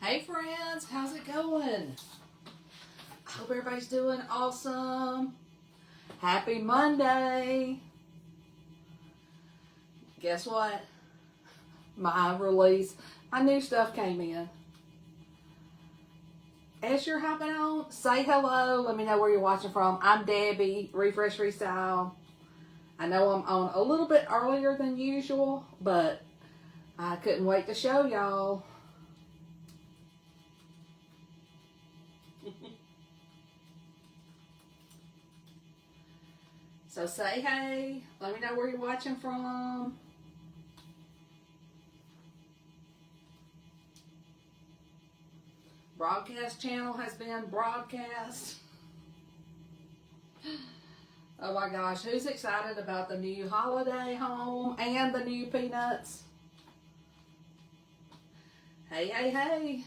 Hey friends, how's it going? I hope everybody's doing awesome. Happy Monday. Guess what? My new stuff came in. As you're hopping on, say hello. Let me know where you're watching from. I'm Debbie, Refresh Restyle. I know I'm on a little bit earlier than usual, but I couldn't wait to show y'all. So say hey. Let me know where you're watching from. Broadcast channel has been broadcast. Oh my gosh, who's excited about the new holiday home and the new peanuts? Hey, hey, hey.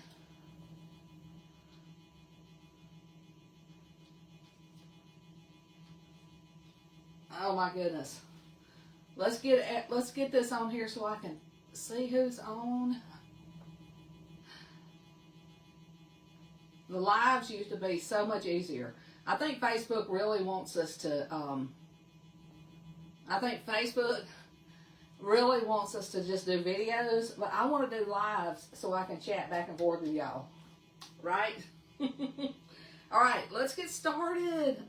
Oh my goodness. Let's get this on here so I can see who's on. The lives used to be so much easier. I think Facebook really wants us to, just do videos, but I want to do lives so I can chat back and forth with y'all. Right? All right, let's get started.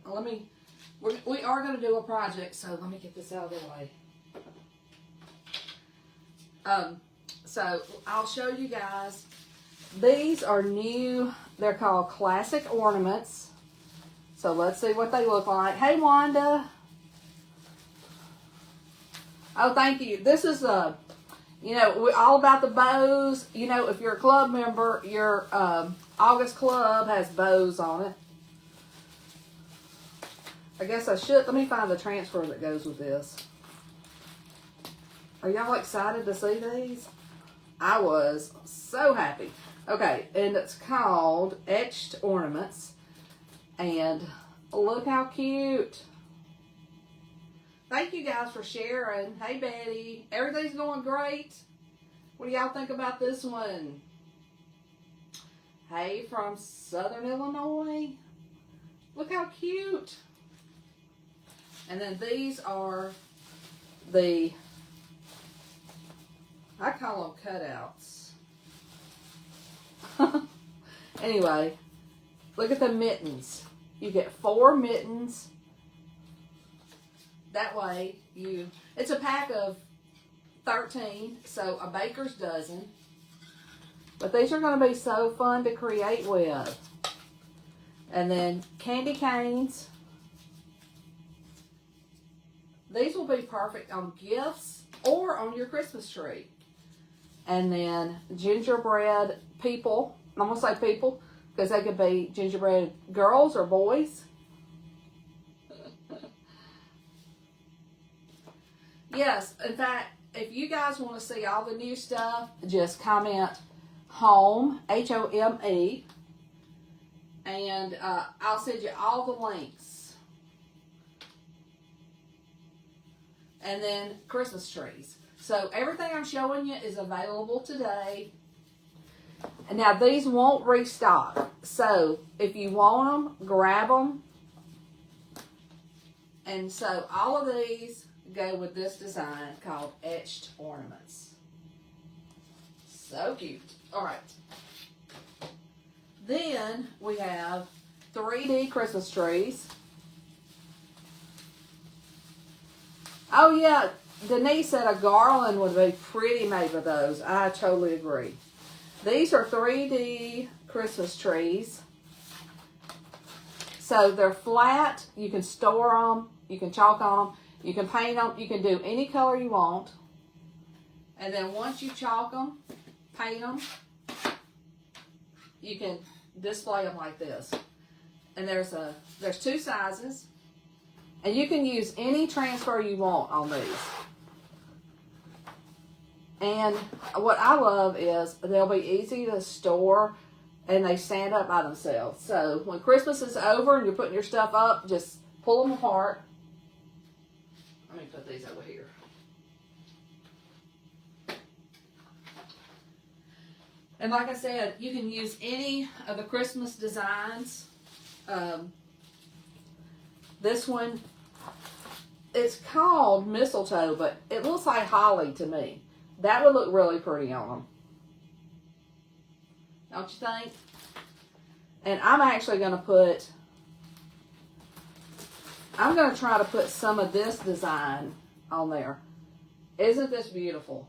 We are going to do a project, so let me get this out of the way. So I'll show you guys. These are new. They're called classic ornaments. So let's see what they look like. Hey, Wanda. Oh, thank you. This is we're all about the bows. You know, if you're a club member, your August club has bows on it. I guess I should. Let me find the transfer that goes with this. Are y'all excited to see these? I was so happy. Okay, and it's called Etched Ornaments. And look how cute. Thank you guys for sharing. Hey, Betty. Everything's going great. What do y'all think about this one? Hey, from Southern Illinois. Look how cute. And then these are I call them cutouts. Anyway, look at the mittens. You get 4 mittens. That way it's a pack of 13, so a baker's dozen. But these are going to be so fun to create with. And then candy canes. These will be perfect on gifts or on your Christmas tree. And then gingerbread people. I'm going to say people because they could be gingerbread girls or boys. Yes, in fact, if you guys want to see all the new stuff, just comment home, HOME, and I'll send you all the links. And then Christmas trees. So everything I'm showing you is available today. And now these won't restock. So if you want them, grab them. And so all of these go with this design called Etched Ornaments. So cute. All right. Then we have 3D Christmas trees. Oh yeah, Denise said a garland would be pretty made with those. I totally agree. These are 3D Christmas trees. So they're flat. You can store them. You can chalk on them. You can paint them. You can do any color you want. And then once you chalk them, paint them, you can display them like this. And there's 2 sizes. And you can use any transfer you want on these. And what I love is they'll be easy to store and they stand up by themselves. So when Christmas is over and you're putting your stuff up, just pull them apart. Let me put these over here. And like I said, you can use any of the Christmas designs. This one, it's called mistletoe, but it looks like holly to me. That would look really pretty on them. Don't you think? And I'm actually going to I'm going to try to put some of this design on there. Isn't this beautiful?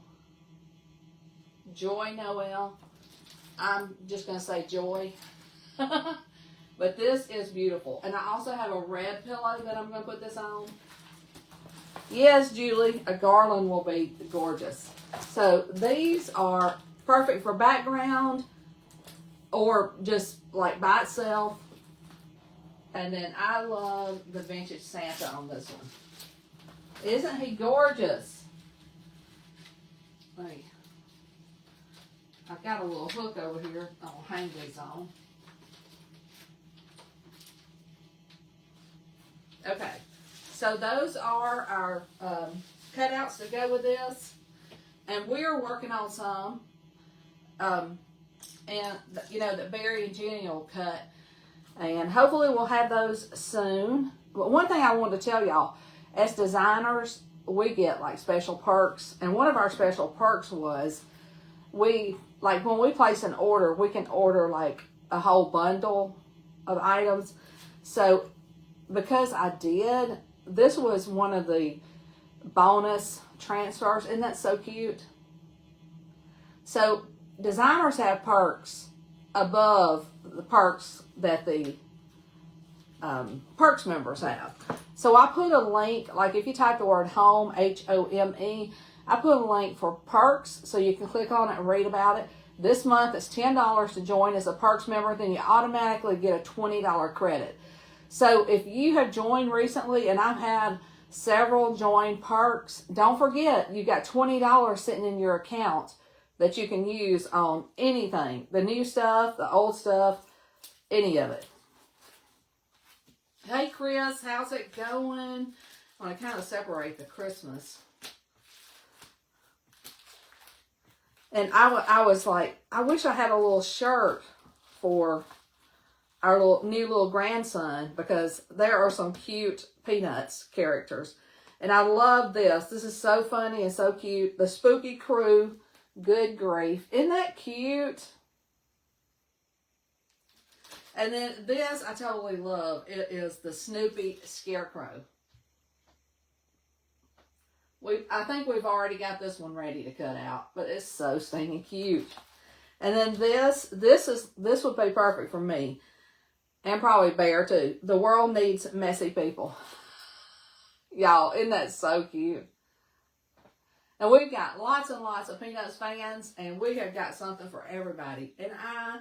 Joy Noel. I'm just going to say joy. But this is beautiful. And I also have a red pillow that I'm going to put this on. Yes, Julie, a garland will be gorgeous. So these are perfect for background or just like by itself. And then I love the vintage Santa on this one. Isn't he gorgeous? Wait. I've got a little hook over here. I'll hang these on. Okay. So those are our cutouts to go with this. And we're working on some. And, you know, that Barry and Jenny will cut. And hopefully we'll have those soon. But one thing I wanted to tell y'all, as designers, we get like special perks. And one of our special perks was when we place an order, we can order like a whole bundle of items. So because I did, this was one of the bonus transfers. Isn't that so cute? So designers have perks above the perks that the perks members have. So I put a link, like if you type the word home, HOME, I put a link for perks so you can click on it and read about it. This month it's $10 to join as a perks member, then you automatically get a $20 credit. So if you have joined recently, and I've had several join perks, don't forget you got $20 sitting in your account that you can use on anything. The new stuff, the old stuff, any of it. Hey Chris, how's it going? I want to kind of separate the Christmas. And I was like, I wish I had a little shirt for our new little grandson, because there are some cute Peanuts characters. And I love this. This is so funny and so cute. The Spooky Crew. Good grief. Isn't that cute? And then this I totally love. It is the Snoopy Scarecrow. I think we've already got this one ready to cut out, but it's so stinking cute. And then this would be perfect for me, and probably Bear too. The world needs messy people. Y'all, isn't that so cute? And we've got lots and lots of Peanuts fans, and we have got something for everybody. And I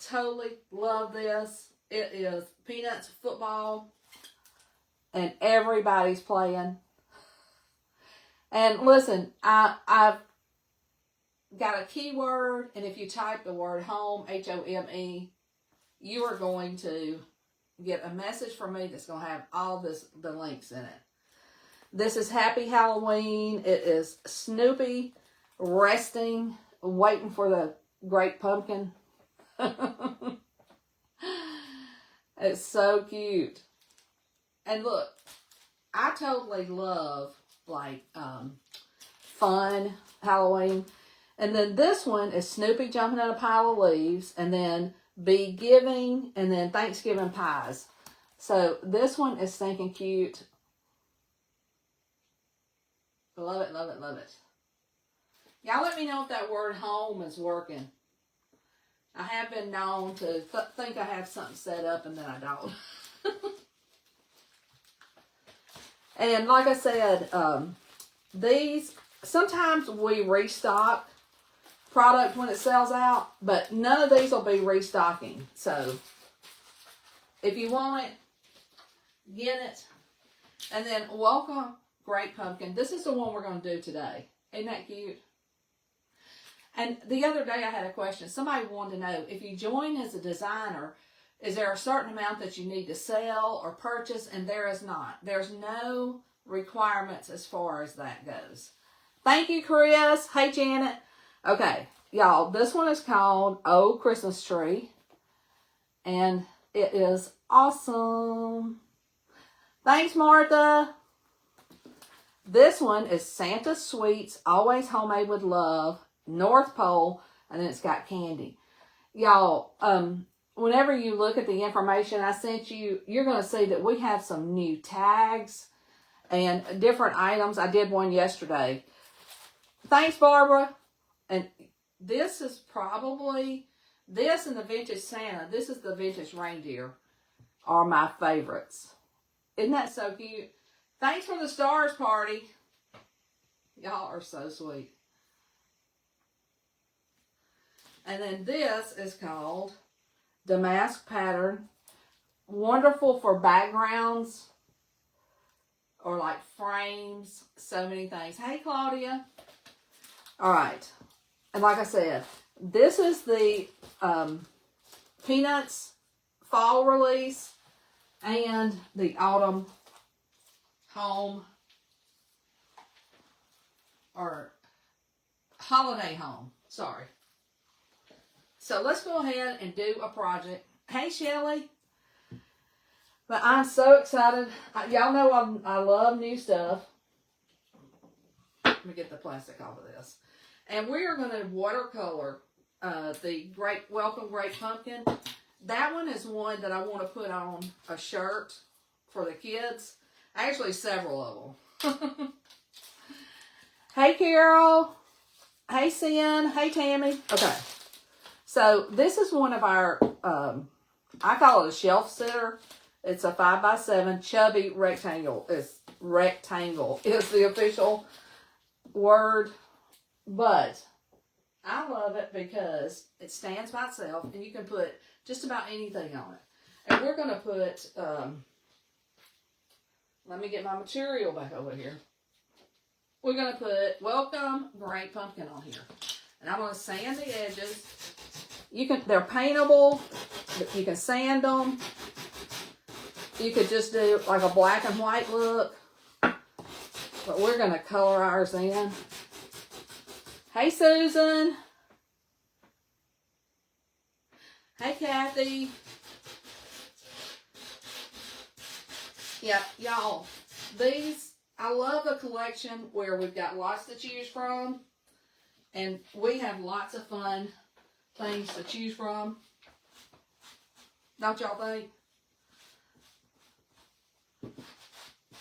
totally love this. It is Peanuts football, and everybody's playing. And listen, I've got a keyword, and if you type the word home, HOME, you are going to get a message from me that's going to have all the links in it. This is Happy Halloween. It is Snoopy resting, waiting for the great pumpkin. It's so cute. And look, I totally love like fun Halloween. And then this one is Snoopy jumping in a pile of leaves, and then Be Giving, and then Thanksgiving pies. So this one is stinking cute. Love it, love it, love it. Y'all let me know if that word home is working. I have been known to think I have something set up, and then I don't. And like I said, these, sometimes we restock product when it sells out, but none of these will be restocking. So if you want it, get it. And then welcome Great Pumpkin. This is the one we're going to do today. Isn't that cute? And the other day I had a question. Somebody wanted to know, if you join as a designer, is there a certain amount that you need to sell or purchase? And there is not. There's no requirements as far as that goes. Thank you, Chris. Hey, Janet. Okay. y'all, this one is called Old Christmas Tree. And it is awesome. Thanks, Martha. This one is Santa Sweets, Always Homemade with Love, North Pole, and then it's got candy. Y'all, whenever you look at the information I sent you, you're going to see that we have some new tags and different items. I did one yesterday. Thanks, Barbara. And this is probably, this and the vintage Santa, this is the vintage reindeer, are my favorites. Isn't that so cute? Thanks for the stars, party. Y'all are so sweet. And then this is called Damask Pattern. Wonderful for backgrounds or like frames. So many things. Hey, Claudia. All right. And like I said, this is the Peanuts fall release and the autumn home or holiday home. Sorry. So let's go ahead and do a project. Hey, Shelly. But I'm so excited. Y'all know I love new stuff. Let me get the plastic off of this. And we are going to watercolor the Welcome Great Pumpkin. That one is one that I want to put on a shirt for the kids. Actually, several of them. Hey, Carol. Hey, Sin. Hey, Tammy. Okay. So, this is one of our, I call it a shelf sitter. It's a 5x7 chubby rectangle. It's rectangle is the official word. But I love it because it stands by itself and you can put just about anything on it. And we're going to put, let me get my material back over here. We're going to put Welcome Great Pumpkin on here. And I'm going to sand the edges. They're paintable. You can sand them. You could just do like a black and white look. But we're going to color ours in. Hey, Susan. Hey, Kathy. Yeah, y'all, I love the collection where we've got lots to choose from. And we have lots of fun things to choose from. Don't y'all think?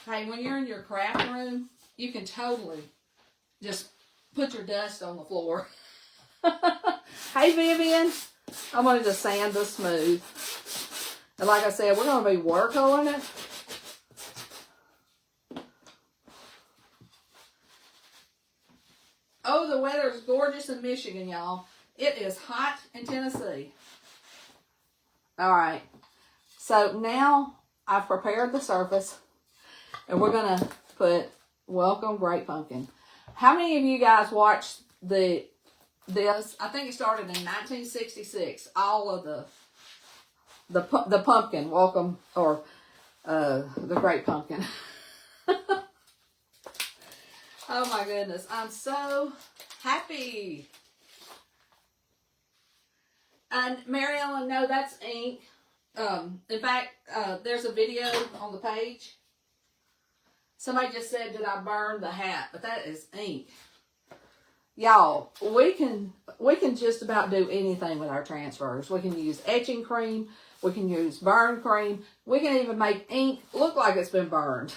Hey, when you're in your craft room, you can totally just put your dust on the floor. Hey, Vivian. I'm going to just sand this smooth. And like I said, we're going to be watercoloring it. Oh, the weather is gorgeous in Michigan, y'all. It is hot in Tennessee. All right. So now I've prepared the surface. And we're going to put Welcome Great Pumpkin. How many of you guys watched this? I think it started in 1966. All of the pumpkin, Welcome, or the Great Pumpkin. Oh my goodness. I'm so happy. And Mary Ellen, no, that's ink. In fact, there's a video on the page. Somebody just said, did I burn the hat? But that is ink. Y'all, we can just about do anything with our transfers. We can use etching cream. We can use burn cream. We can even make ink look like it's been burned.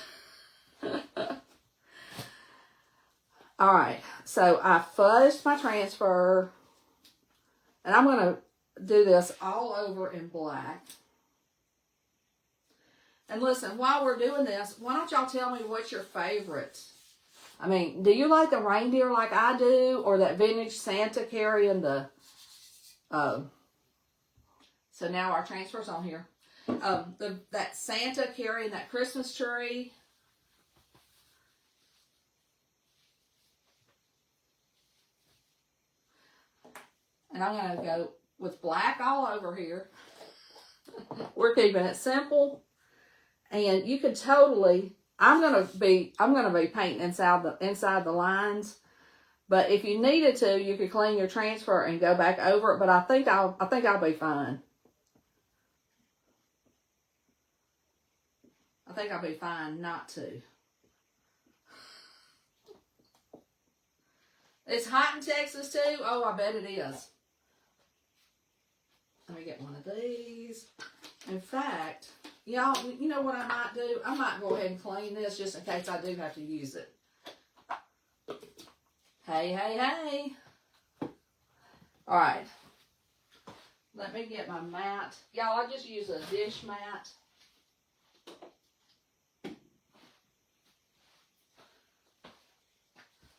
All right, so I fuzzed my transfer. And I'm going to do this all over in black. And listen, while we're doing this, why don't y'all tell me what's your favorite? I mean, do you like the reindeer like I do? Or that vintage Santa carrying the... so now our transfer's on here. That Santa carrying that Christmas tree. And I'm going to go with black all over here. We're keeping it simple. And you could totally, I'm gonna be painting inside the lines, But if you needed to, you could clean your transfer and go back over it. But I think I'll be fine. I think I'll be fine not to. It's hot in Texas too. Oh, I bet it is. Let me get one of these. In fact, y'all, you know what I might do? I might go ahead and clean this just in case I do have to use it. Hey, hey, hey. All right. Let me get my mat. Y'all, I just use a dish mat.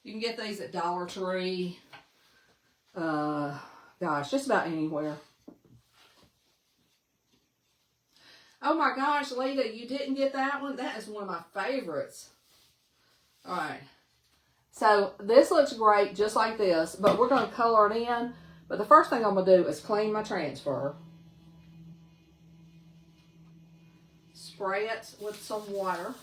You can get these at Dollar Tree. Gosh, just about anywhere. Oh my gosh, Lita, you didn't get that one? That is one of my favorites. All right. So this looks great just like this, but we're going to color it in. But the first thing I'm going to do is clean my transfer. Spray it with some water.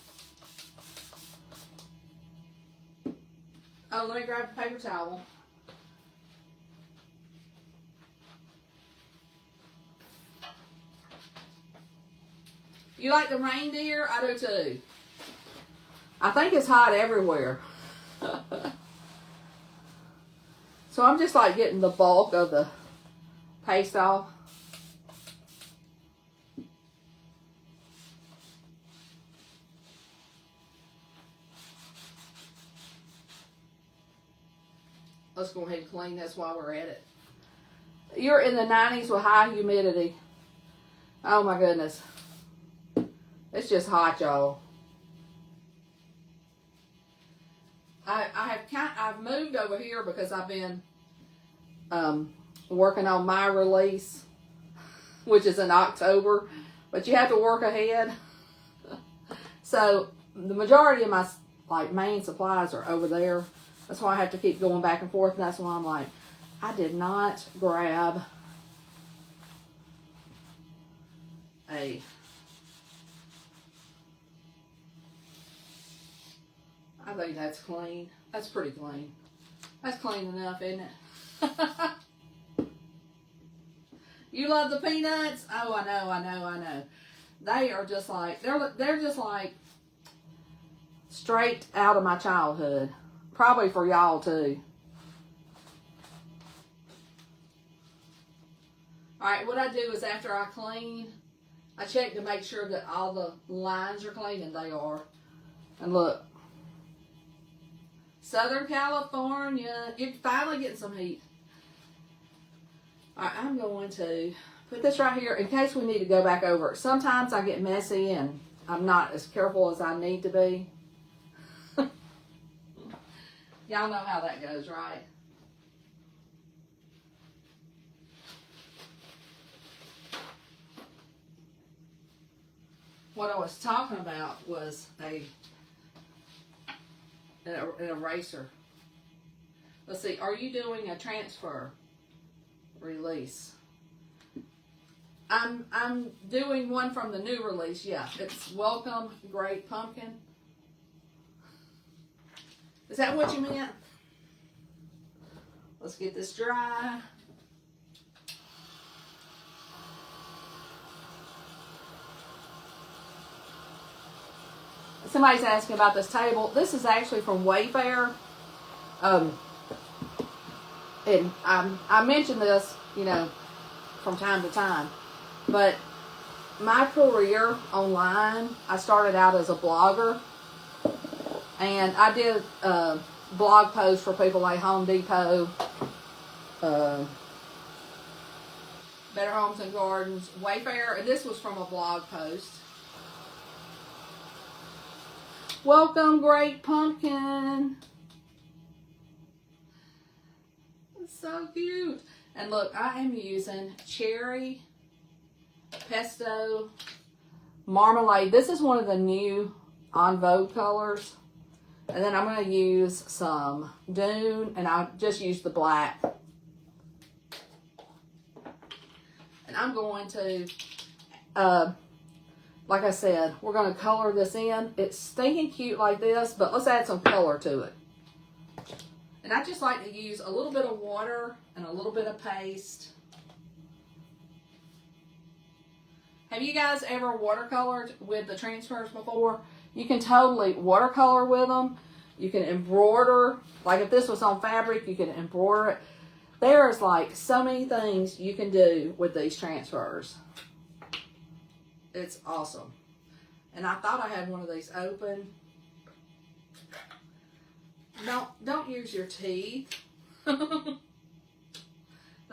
Oh, let me grab a paper towel. You like the reindeer? I do too. I think it's hot everywhere. So I'm just like getting the bulk of the paste off. Let's go ahead and clean this while we're at it. You're in the 90s with high humidity. Oh my goodness. It's just hot, y'all. I've moved over here because I've been working on my release, which is in October, but you have to work ahead. So the majority of my main supplies are over there. That's why I have to keep going back and forth, and that's why I'm like, I did not grab a I think that's clean. That's pretty clean. That's clean enough, isn't it? You love the peanuts? Oh, I know. They are just like, they're just like straight out of my childhood. Probably for y'all too. Alright, what I do is after I clean, I check to make sure that all the lines are clean, and they are. And look. Southern California. You're finally getting some heat. Alright, I'm going to put this right here in case we need to go back over it. Sometimes I get messy and I'm not as careful as I need to be. Y'all know how that goes, right? What I was talking about was an eraser. Let's see, are you doing a transfer release? I'm doing one from the new release, yeah. It's Welcome Great Pumpkin. Is that what you meant? Let's get this dry. Somebody's asking about this table. This is actually from Wayfair. And I mention this, you know, from time to time. But my career online, I started out as a blogger. And I did blog posts for people like Home Depot, Better Homes and Gardens, Wayfair, and this was from a blog post. Welcome, Great Pumpkin. It's so cute. And look, I am using cherry, pesto, marmalade. This is one of the new En Vogue colors. And then I'm going to use some Dune, and I'll just use the black. And I'm going to, like I said, we're going to color this in. It's stinking cute like this, but let's add some color to it. And And I just like to use a little bit of water and a little bit of paste. Have you guys ever watercolored with the transfers before? You can totally watercolor with them. You can embroider. Like if this was on fabric, you can embroider it. There's like so many things you can do with these transfers. It's awesome. And I thought I had one of these open. Don't use your teeth. But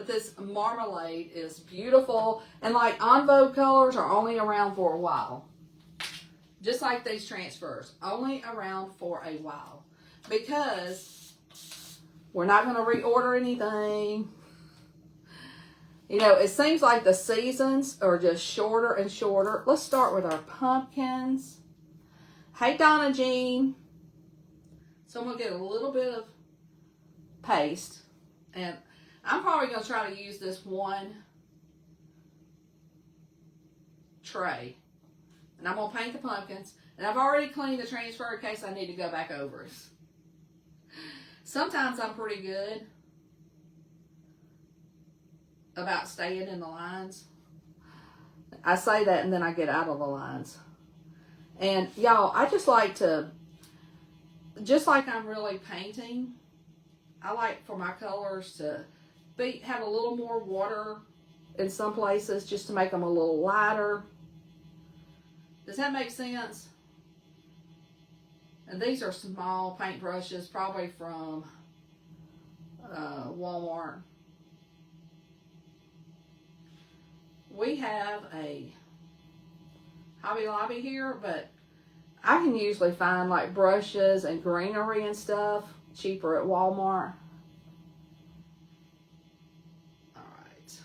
this marmalade is beautiful. And like en vogue colors are only around for a while. Just like these transfers. Only around for a while. Because we're not going to reorder anything. You know, it seems like the seasons are just shorter and shorter. Let's start with our pumpkins. Hey, Donna Jean. So I'm going to get a little bit of paste. And I'm probably going to try to use this one tray. And I'm going to paint the pumpkins. And I've already cleaned the transfer in case I need to go back over it. Sometimes I'm pretty good about staying in the lines. I say that and then I get out of the lines. And y'all, I just like to, just like I'm really painting, I like for my colors to have a little more water in some places just to make them a little lighter. Does that make sense? And these are small paint brushes, probably from Walmart. We have a Hobby Lobby here, but I can usually find like brushes and greenery and stuff cheaper at Walmart. Alright.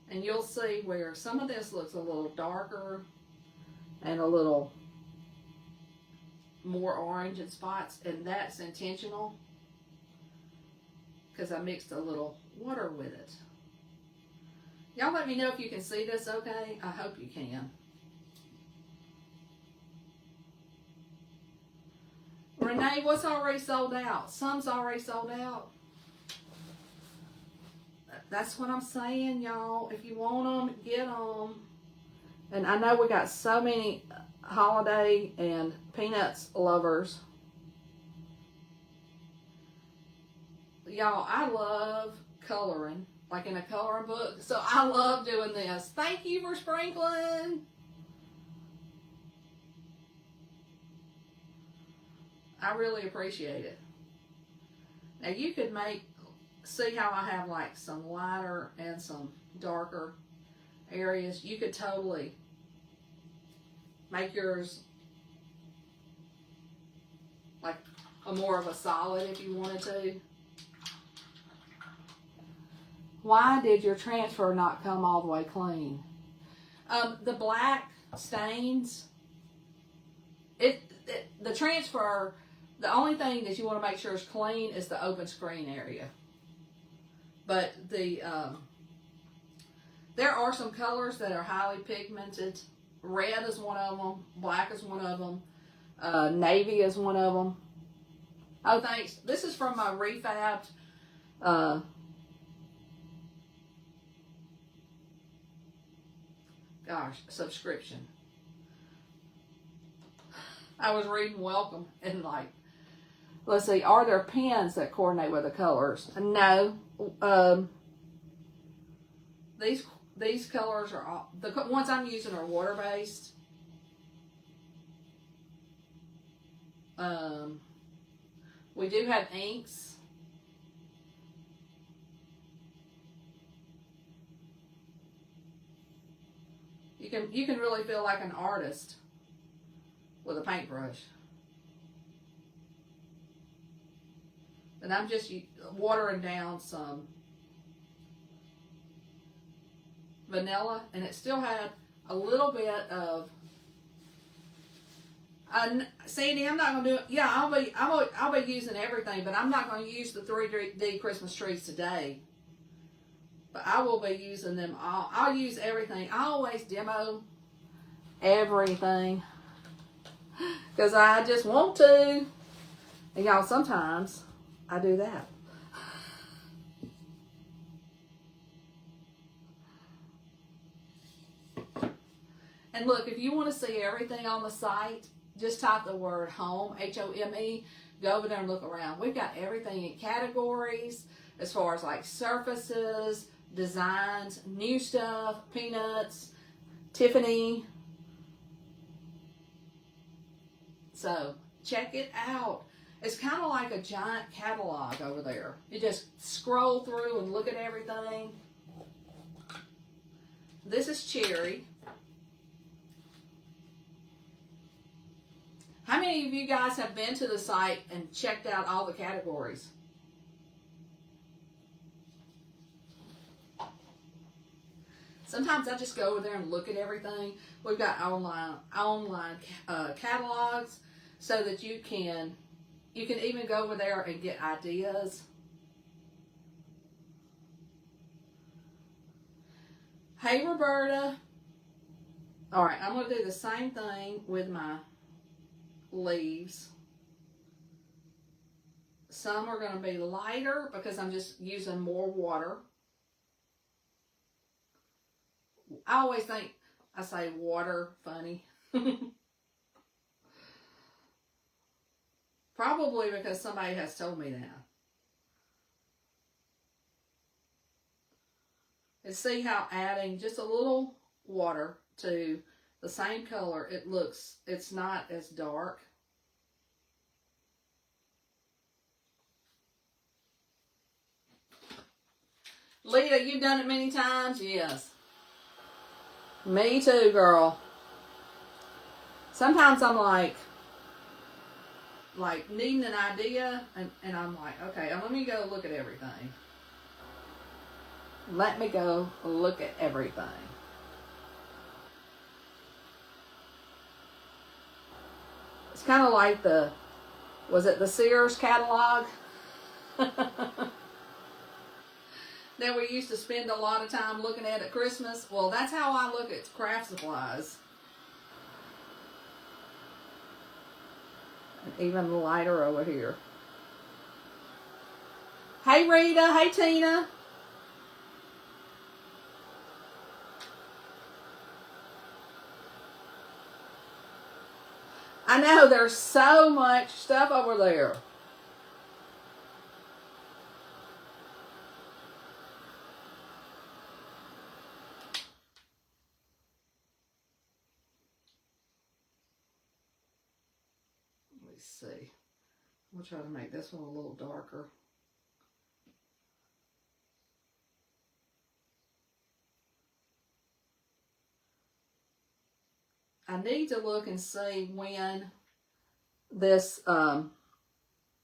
And you'll see where some of this looks a little darker and a little more orange in spots, and that's intentional because I mixed a little water with it. Y'all let me know if you can see this okay. I hope you can. Renee, what's already sold out? Some's already sold out. That's what I'm saying, y'all. If you want them, get them. And I know we got so many holiday and peanuts lovers. Y'all, I love coloring. Like in a coloring book. So I love doing this. Thank you for sprinkling. I really appreciate it. Now you could see how I have like some lighter and some darker areas. You could totally make yours like more of a solid if you wanted to. Why did your transfer not come all the way clean? The black stains, the transfer, the only thing that you want to make sure is clean is the open screen area. But there are some colors that are highly pigmented. Red is one of them. Black is one of them. Navy is one of them. Oh, thanks. This is from my refabbed subscription. I was reading welcome and like, let's see, are there pens that coordinate with the colors? No. These colors are all, the ones I'm using are water based. We do have inks. You can really feel like an artist with a paintbrush. And I'm just watering down some vanilla, and it still had a little bit of Sandy, I'm not gonna do it. Yeah, I'll be using everything, but I'm not gonna use the 3D Christmas trees today. But I will be using them all. I'll use everything. I always demo everything because I just want to. And y'all, sometimes I do that. And look, if you want to see everything on the site, just type the word home, HOME, go over there and look around. We've got everything in categories as far as like surfaces, designs, new stuff, Peanuts, Tiffany. So check it out. It's kind of like a giant catalog over there. You just scroll through and look at everything. This is Cherry. How many of you guys have been to the site and checked out all the categories? Sometimes I just go over there and look at everything. We've got online catalogs so that you can even go over there and get ideas. Hey, Roberta. All right, I'm going to do the same thing with my leaves. Some are going to be lighter because I'm just using more water. I always think I say water funny. Probably because somebody has told me that. And see how adding just a little water to the same color, it's not as dark. Lita, you've done it many times? Yes. Me too, girl. Sometimes I'm like needing an idea, and I'm like, okay, let me go look at everything. Let me go look at everything. It's kind of like was it the Sears catalog? That we used to spend a lot of time looking at Christmas. Well, that's how I look at craft supplies. And even lighter over here. Hey, Rita. Hey, Tina. I know there's so much stuff over there. Let's see. We'll try to make this one a little darker. I need to look and see when this, the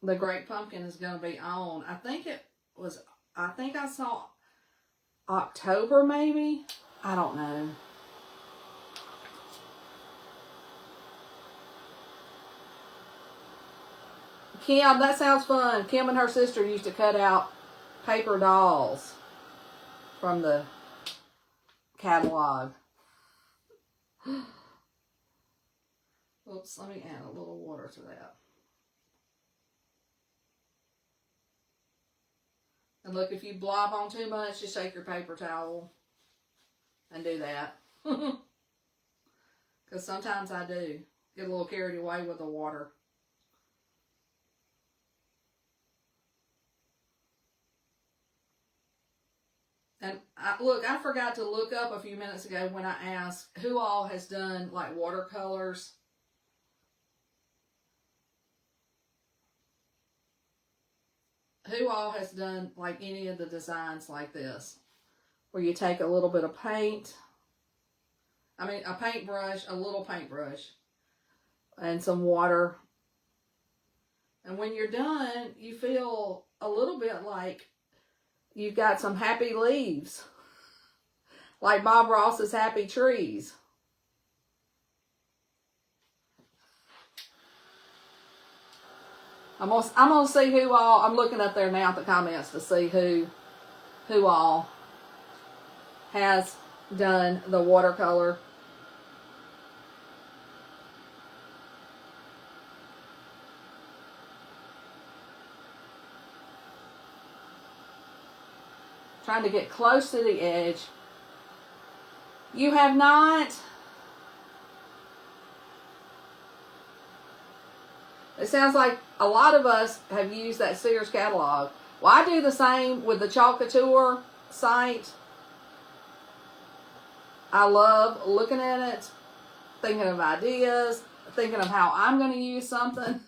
Great Pumpkin is going to be on. I think I saw October maybe. I don't know. Kim, that sounds fun. Kim and her sister used to cut out paper dolls from the catalog. Oops, let me add a little water to that. And look, if you blob on too much, just shake your paper towel and do that. Because sometimes I do get a little carried away with the water. And look, I forgot to look up a few minutes ago when I asked who all has done like watercolors. Who all has done like any of the designs like this? Where you take a little bit of paint. I mean, a paintbrush, a little paintbrush. And some water. And when you're done, you feel a little bit like you've got some happy leaves. Like Bob Ross's Happy Trees. I'm gonna see who all, I'm looking up there now at the comments to see who all has done the watercolor. trying to get close to the edge. You have not. It sounds like a lot of us have used that Sears catalog. Well, I do the same with the Couture site. I love looking at it, thinking of ideas, thinking of how I'm going to use something.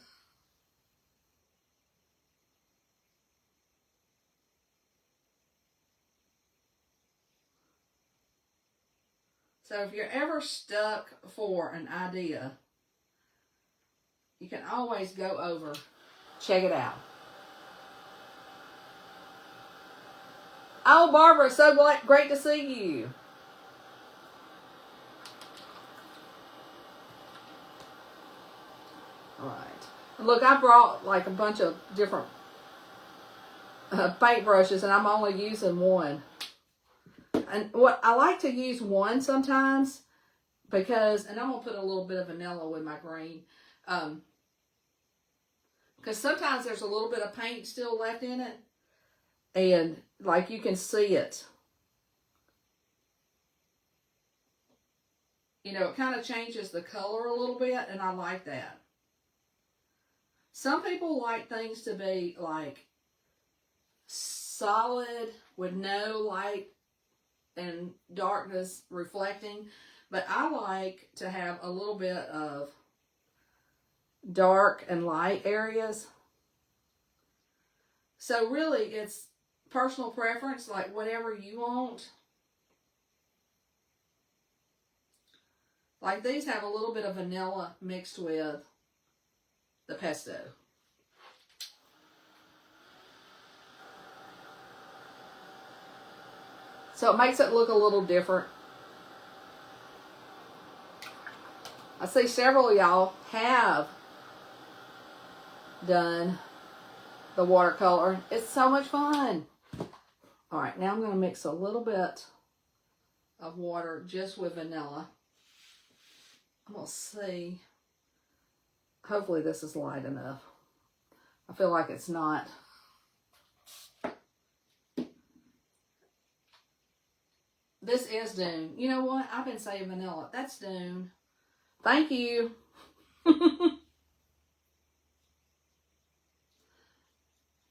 So if you're ever stuck for an idea, you can always go over, check it out. Oh, Barbara, it's so great to see you. All right. Look, I brought like a bunch of different paintbrushes, and I'm only using one. And what I like to use one sometimes because, and I'm going to put a little bit of vanilla with my green. Because sometimes there's a little bit of paint still left in it. And like you can see it. You know, it kind of changes the color a little bit, and I like that. Some people like things to be like solid with no light and darkness reflecting, but I like to have a little bit of dark and light areas. So really it's personal preference, like whatever you want. Like these have a little bit of vanilla mixed with the pesto. So it makes it look a little different. I see several of y'all have done the watercolor. It's so much fun. All right, now I'm going to mix a little bit of water just with vanilla. I'm going to see. Hopefully this is light enough. I feel like it's not. This is Dune. You know what? I've been saying vanilla. That's Dune. Thank you.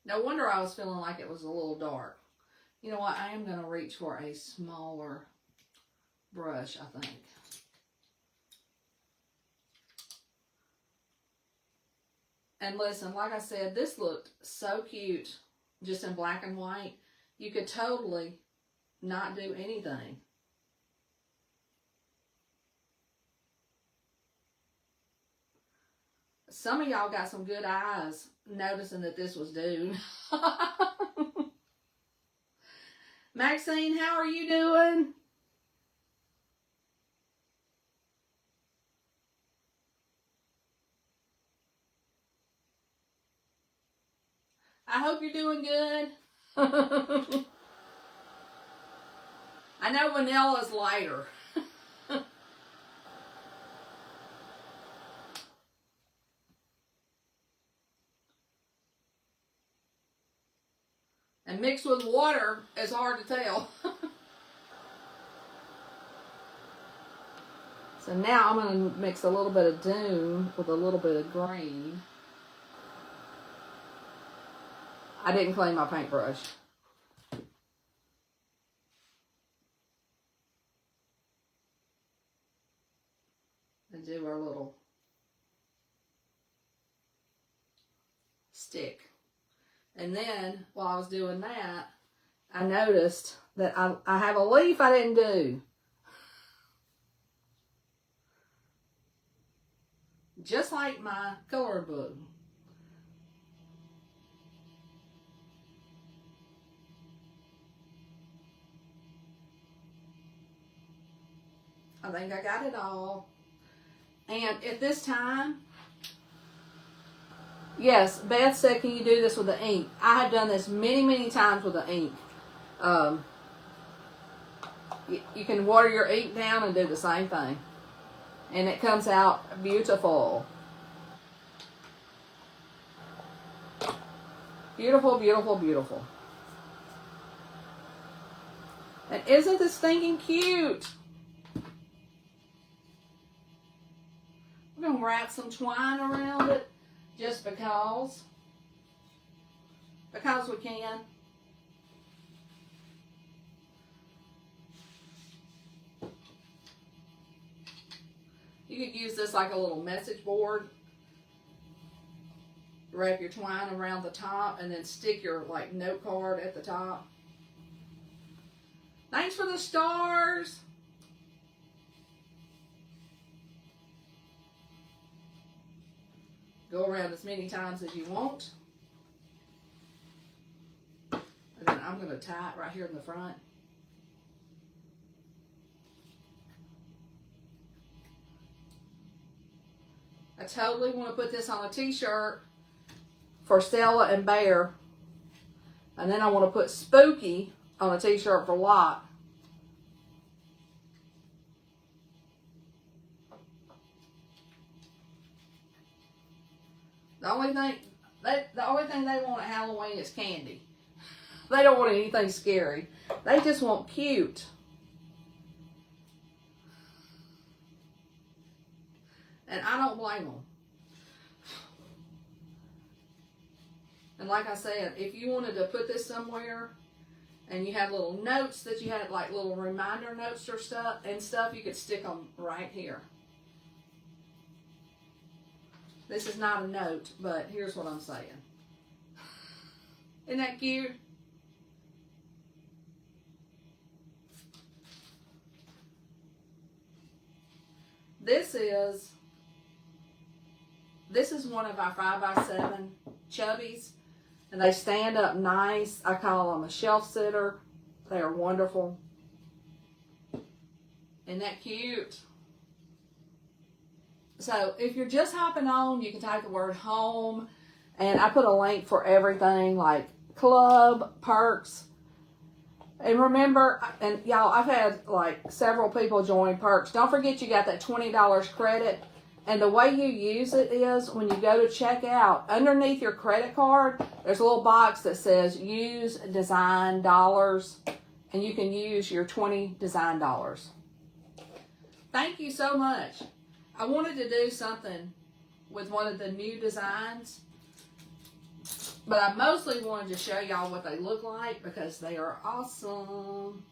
No wonder I was feeling like it was a little dark. You know what? I am going to reach for a smaller brush, I think. And listen, like I said, this looked so cute just in black and white. You could totally not do anything. Some of y'all got some good eyes noticing that this was Dune. Maxine, how are you doing? I hope you're doing good. I know vanilla's lighter. And mixed with water is hard to tell. So now I'm going to mix a little bit of Dune with a little bit of green. I didn't clean my paintbrush. And do our little stick. And then, while I was doing that, I noticed that I have a leaf I didn't do. Just like my coloring book. I think I got it all. And at this time, yes, Beth said, can you do this with the ink? I have done this many, many times with the ink. You can water your ink down and do the same thing. And it comes out beautiful. Beautiful, beautiful, beautiful. And isn't this stinking cute? We're going to wrap some twine around it just because. Because we can. You could use this like a little message board. Wrap your twine around the top and then stick your like note card at the top. Thanks for the stars. Go around as many times as you want. And then I'm going to tie it right here in the front. I totally want to put this on a t-shirt for Stella and Bear. And then I want to put Spooky on a t-shirt for Lot. The only thing they want at Halloween is candy. They don't want anything scary. They just want cute. And I don't blame them. And like I said, if you wanted to put this somewhere and you had little notes that you had, like little reminder notes or stuff, you could stick them right here. This is not a note, but here's what I'm saying. Isn't that cute? This is one of our 5x7 chubbies, and they stand up nice. I call them a shelf sitter. They are wonderful. Isn't that cute? So if you're just hopping on, you can type the word home, and I put a link for everything like club, perks. And remember, and y'all, I've had like several people join perks. Don't forget you got that $20 credit. And the way you use it is when you go to check out, underneath your credit card, there's a little box that says use design dollars, and you can use your 20 design dollars. Thank you so much. I wanted to do something with one of the new designs, but I mostly wanted to show y'all what they look like because they are awesome.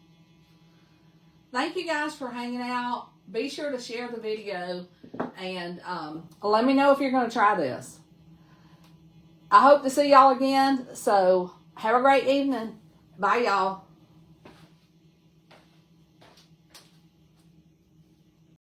Thank you guys for hanging out. Be sure to share the video and let me know if you're going to try this. I hope to see y'all again. So have a great evening. Bye, y'all.